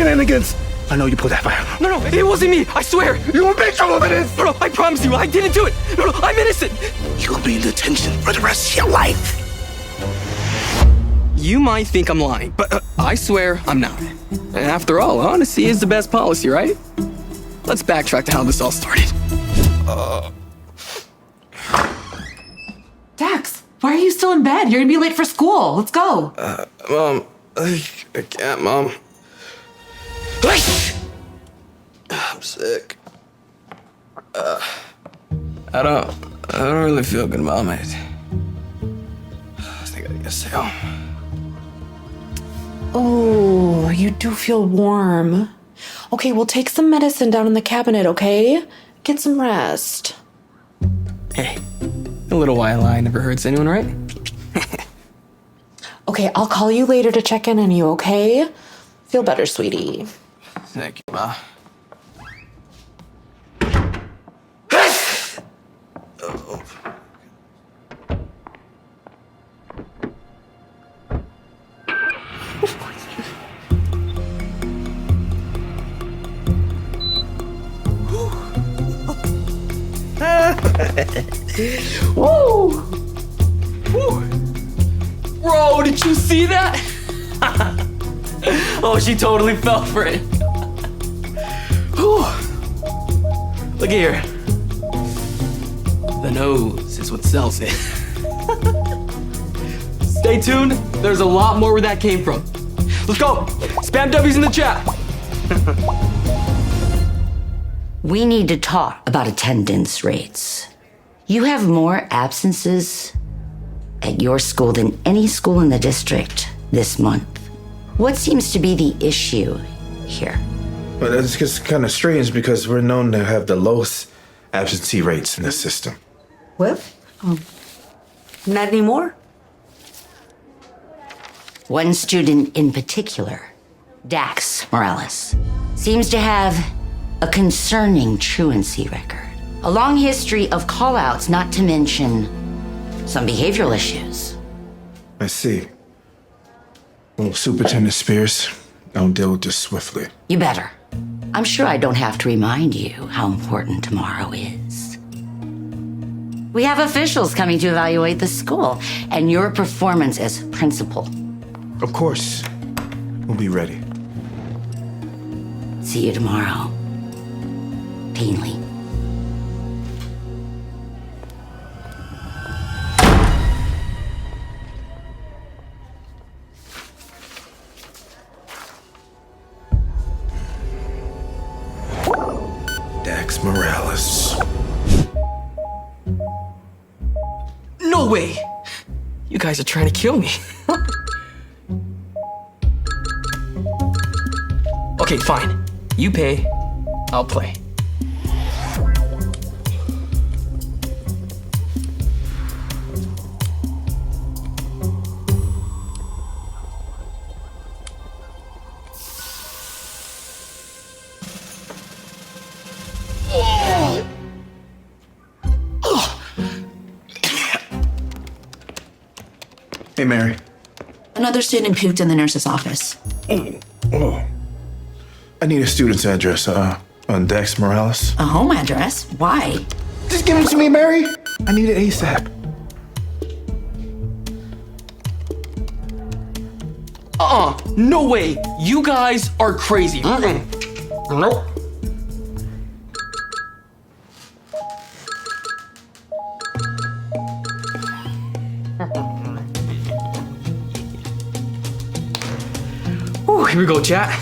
shenanigans. I know you pulled that fire. No, it wasn't me. I swear. You will make trouble with this. No, I promise you, I didn't do it. No, I'm innocent. You'll be in detention for the rest of your life. You might think I'm lying, but I swear I'm not. After all, honesty is the best policy, right? Let's backtrack to how this all started. Dax, why are you still in bed? You're gonna be late for school. Let's go. Mom, I can't, Mom. I'm sick. I don't really feel good, Mom. I think I gotta stay home. Oh, you do feel warm. Okay, we'll take some medicine down in the cabinet, okay? Get some rest. Hey, a little white lie never hurts anyone, right? Okay, I'll call you later to check in on you, okay? Feel better, sweetie. Thank you, Ma. Woo! Woo! Bro, did you see that? Oh, she totally fell for it. Whew. Look here. The nose is what sells it. Stay tuned. There's a lot more where that came from. Let's go. Spam W's in the chat. We need to talk about attendance rates. You have more absences at your school than any school in the district this month. What seems to be the issue here? Well, that's just kind of strange because we're known to have the lowest absentee rates in the system. Well, not anymore. One student in particular, Dax Morales, seems to have a concerning truancy record. A long history of call-outs, not to mention some behavioral issues. I see. Well, Superintendent Spears, I'll deal with this swiftly. You better. I'm sure I don't have to remind you how important tomorrow is. We have officials coming to evaluate the school and your performance as principal. Of course. We'll be ready. See you tomorrow. Painley. Dax Morales. No way. You guys are trying to kill me. Okay, fine. You pay, I'll play. Hey, Mary. Another student puked in the nurse's office. Oh. I need a student's address on Dax Morales. A home address? Why? Just give it to me, Mary. I need it ASAP. No way. You guys are crazy. Nope. Ooh, here we go, chat.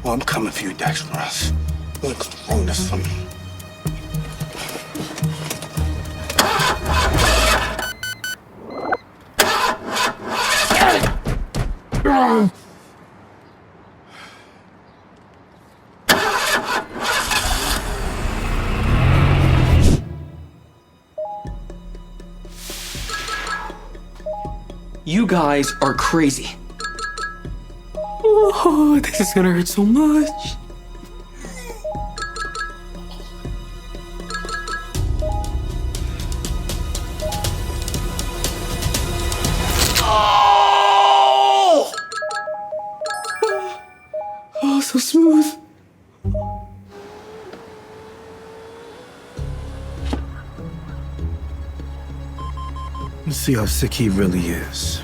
Oh, I'm coming for you, Dax Morales. You're gonna ruin this for me. You guys are crazy. Oh, this is gonna hurt so much. Oh! Oh, so smooth. Let's see how sick he really is.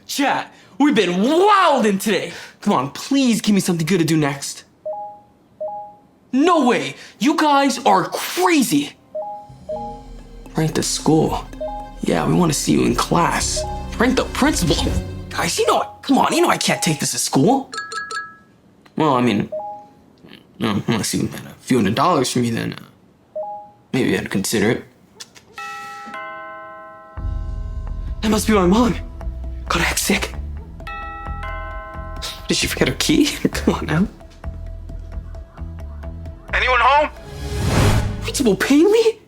Chat, we've been wildin' today. Come on, please give me something good to do next. No way, you guys are crazy. Prank the school. Yeah, we want to see you in class. Prank the principal. Guys, come on, I can't take this to school. Well, I mean, unless you had a few $100s for me, then maybe I'd consider it. That must be my mom. Gotta act sick. Did she forget her key? Come on now. Anyone home? Principal Paley?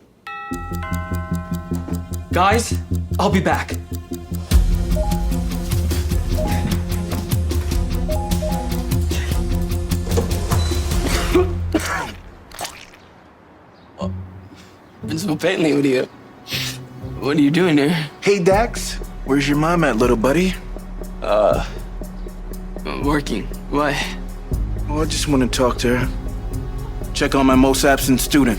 Guys, I'll be back. Principal Paley, what are you doing here? Hey, Dax. Where's your mom at, little buddy? Working. Why? Well, I just want to talk to her. Check on my most absent student.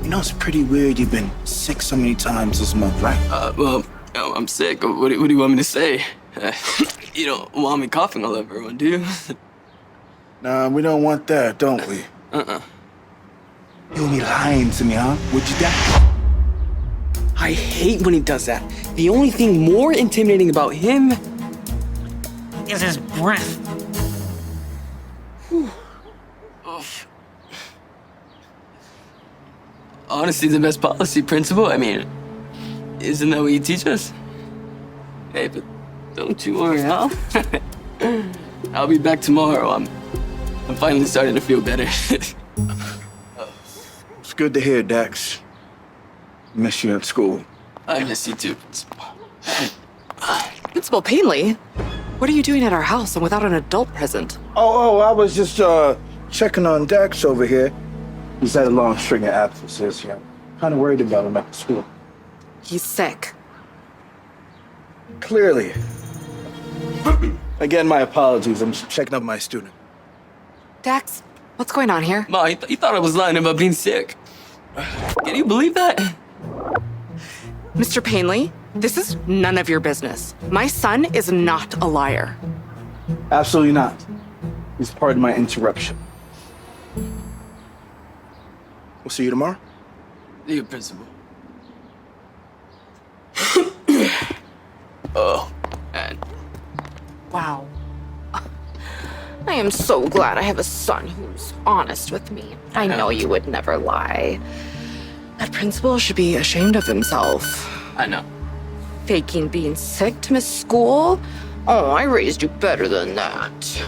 You know, it's pretty weird you've been sick so many times this month, right? Well, I'm sick. What do you want me to say? You don't want me coughing all over everyone, do you? Nah, we don't want that, don't we? You'll be lying to me, huh? Would you, Dax? I hate when he does that. The only thing more intimidating about him is his breath. Honesty is the best policy, Principal. I mean, isn't that what you teach us? Hey, but don't you worry, huh? I'll be back tomorrow. I'm finally starting to feel better. It's good to hear, Dax. Miss you at school. I miss you too, Principal. Principal Paley, what are you doing at our house and without an adult present? Oh, I was just checking on Dax over here. He's had a long string of absences, yeah. Kind of worried about him at the school. He's sick. Clearly. Again, my apologies. I'm just checking up my student. Dax, what's going on here? Ma, you thought I was lying about being sick. Can you believe that? Mr. Paley, this is none of your business. My son is not a liar. Absolutely not. He's part of my interruption. We'll see you tomorrow. See you, Principal. Oh, man. Wow. I am so glad I have a son who's honest with me. I know you would never lie. That principal should be ashamed of himself. I know. Faking being sick to miss school? Oh, I raised you better than that.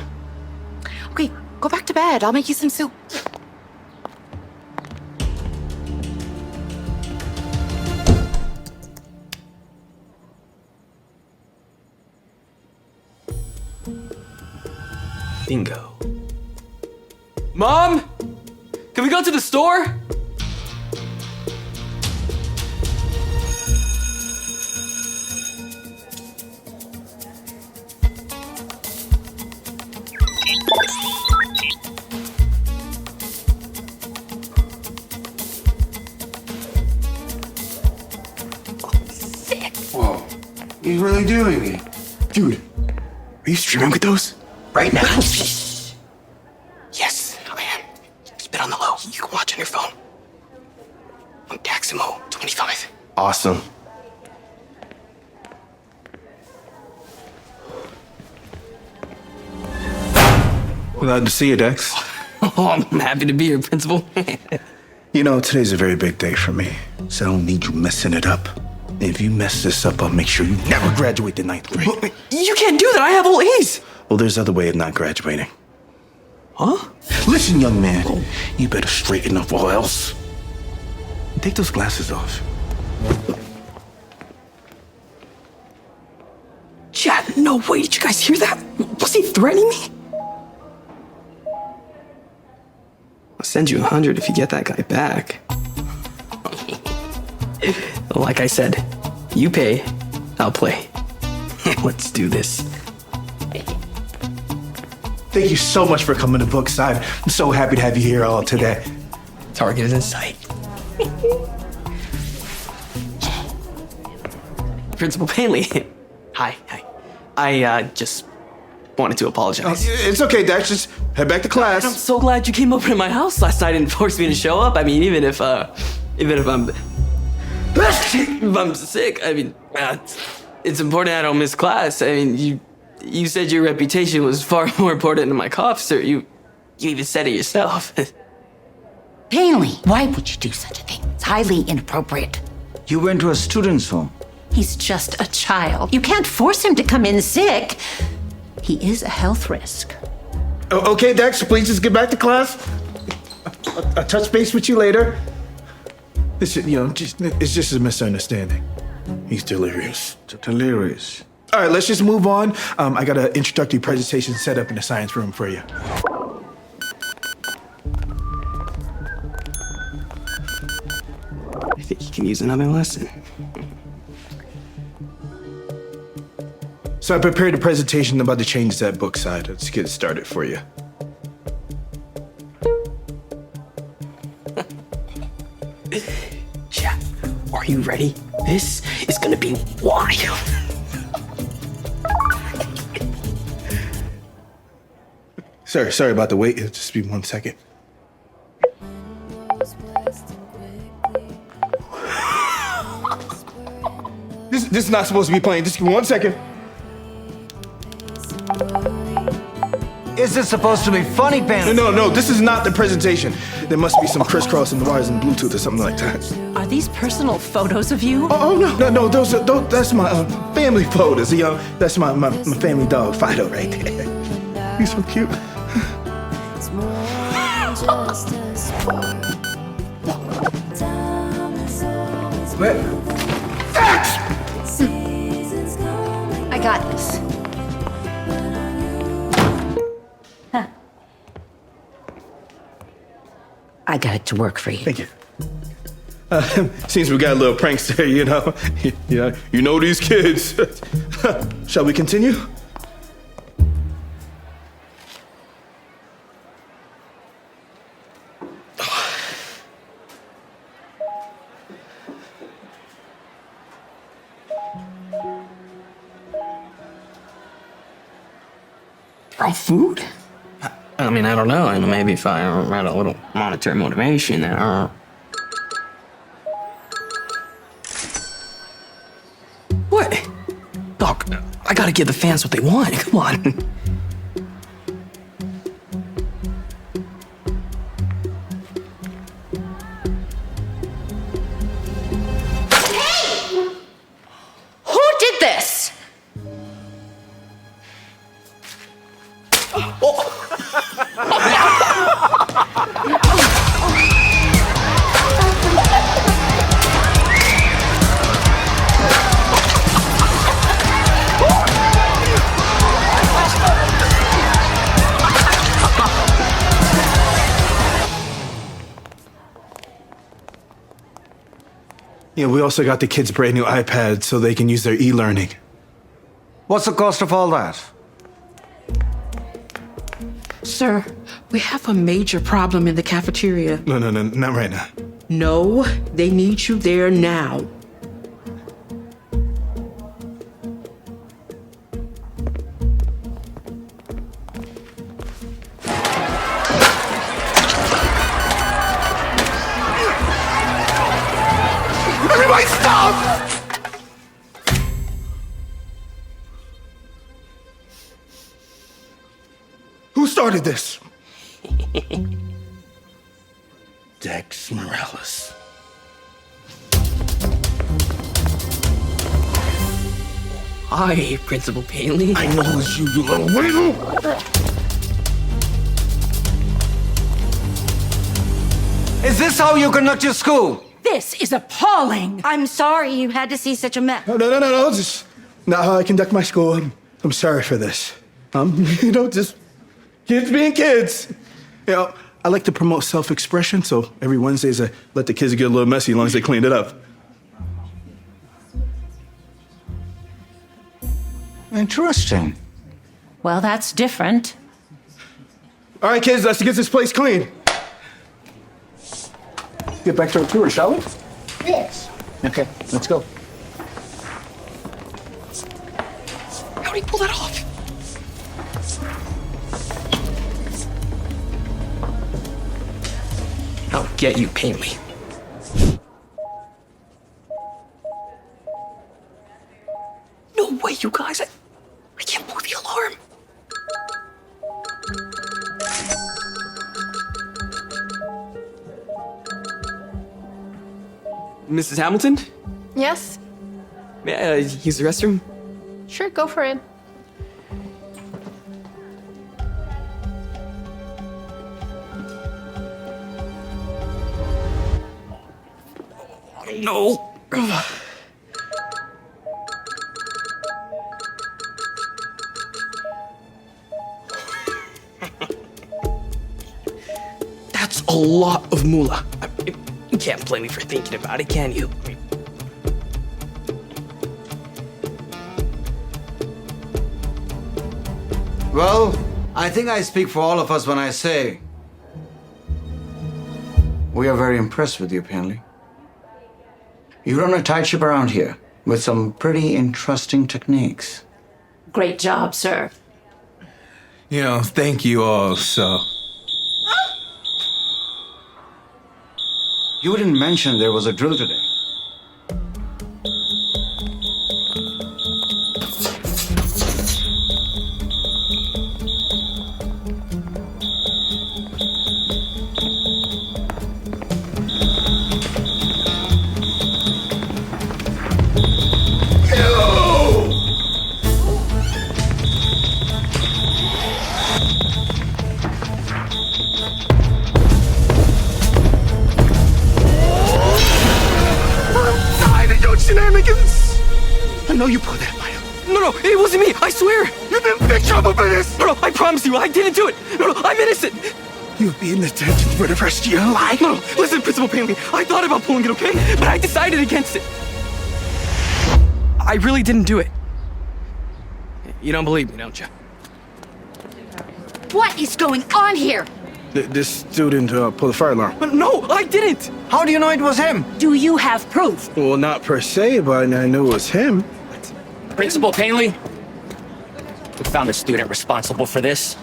Okay, go back to bed. I'll make you some soup. Bingo. Mom? Can we go to the store? Whoa. He's really doing it. Dude, are you streaming with those? Right now? Yes, I am. It's been on the low. You can watch on your phone. I'm Daximo, 25. Awesome. Glad to see you, Dex. Oh, I'm happy to be here, Principal. You know, today's a very big day for me, so I don't need you messing it up. If you mess this up, I'll make sure you never graduate the 9th grade. You can't do that. I have all A's. Well, there's other way of not graduating. Huh? Listen, young man, you better straighten up or else. Take those glasses off. Chad, no way. Did you guys hear that? Was he threatening me? I'll send you 100 if you get that guy back. Like I said, you pay, I'll play. Let's do this. Thank you so much for coming to Brookside. I'm so happy to have you here all today. Target is in sight. Principal Paley. Hi. I just wanted to apologize. It's okay, Dax. Just head back to I'm class. so glad you came over to my house last night and forced me to show up. I mean, even if I'm sick, I mean, it's important I don't miss class. I mean, you said your reputation was far more important than my cough, sir. You even said it yourself. Paley, why would you do such a thing? It's highly inappropriate. You went to a student's home. He's just a child. You can't force him to come in sick. He is a health risk. Okay, Dax, please just get back to class. I'll touch base with you later. It's just a misunderstanding. He's delirious. Delirious. All right, let's just move on. I got an introductory presentation set up in the science room for you. I think you can use another lesson. So I prepared a presentation about the changes at Brookside. Let's get it started for you. Chad, are you ready? This is gonna be wild. Sorry about the wait. It'll just be 1 second. This is not supposed to be playing. Just 1 second. Is this supposed to be funny, Panda? No, this is not the presentation. There must be some crisscrossing the wires and Bluetooth or something like that. Are these personal photos of you? Oh no, that's my family photos. That's my family dog, Fido, right there. He's so cute. Wait. I got this. I got it to work for you. Thank you. Seems we got a little prankster, you know. You know these kids. Shall we continue? From food? I mean, I don't know. And maybe if I had a little monetary motivation, What? Doc, I gotta give the fans what they want. Come on. Who did this? Yeah, we also got the kids brand new iPads so they can use their e-learning. What's the cost of all that? Sir, we have a major problem in the cafeteria. No, not right now. No, they need you there now. Everybody stop! Who started this? Dex Morales. Hi, Principal Paley. I know it's you, you little weasel. Is this how you conduct your school? This is appalling. I'm sorry you had to see such a mess. No. Just not how I conduct my school. I'm sorry for this. Just kids being kids. I like to promote self-expression, so every Wednesdays I let the kids get a little messy as long as they cleaned it up. Interesting. Well, that's different. All right, kids, let's get this place clean. Get back to our tour, shall we? Yes. Okay, let's go. How do you pull that off? I'll get you, Paley. No way, you guys. I can't pull the alarm. Mrs. Hamilton? Yes? May I use the restroom? Sure, go for it. No. That's a lot of moolah. You can't blame me for thinking about it, can you? Well, I think I speak for all of us when I say we are very impressed with you, Panley. You run a tight ship around here with some pretty interesting techniques. Great job, sir. Thank you all so. You didn't mention there was a drill today. Shenanigans! I know you pulled that, Maya. No, it wasn't me. I swear. You've been in big trouble for this! No, I promise you, I didn't do it. No, I'm innocent. You'll be in detention for the rest of your life. No, listen, Principal Paley. I thought about pulling it, okay? But I decided against it. I really didn't do it. You don't believe me, don't you? What is going on here? This student pulled a fire alarm. But no, I didn't. How do you know it was him? Do you have proof? Well, not per se, but I knew it was him. Principal Paley, we found the student responsible for this.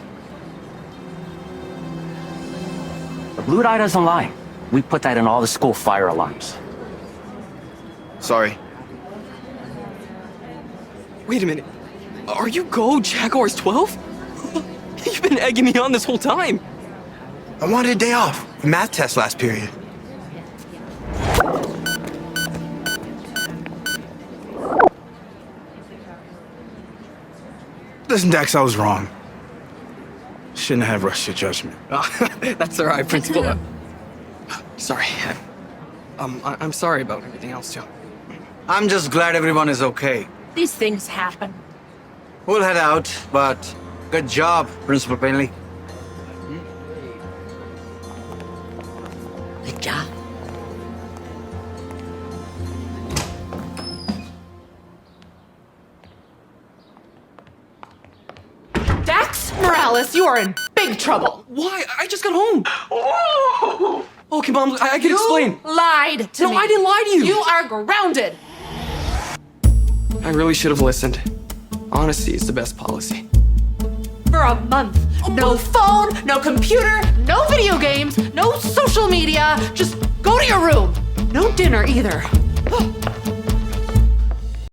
The blue dye doesn't lie. We put that in all the school fire alarms. Sorry. Wait a minute. Are you Go Jaguars 12? You've been egging me on this whole time. I wanted a day off. A math test last period. Listen, Dax, I was wrong. Shouldn't have rushed your judgment. That's all right, Principal. Sorry. I'm sorry about everything else, too. I'm just glad everyone is okay. These things happen. We'll head out, but good job, Principal Panley. Good job. Dax Morales, you are in big trouble. Why? I just got home. Okay, Mom, I can explain. Lied to me. No, I didn't lie to you. You are grounded. I really should have listened. Honesty is the best policy. For a month. No phone, no computer, no video games, no social media. Just go to your room. No dinner either.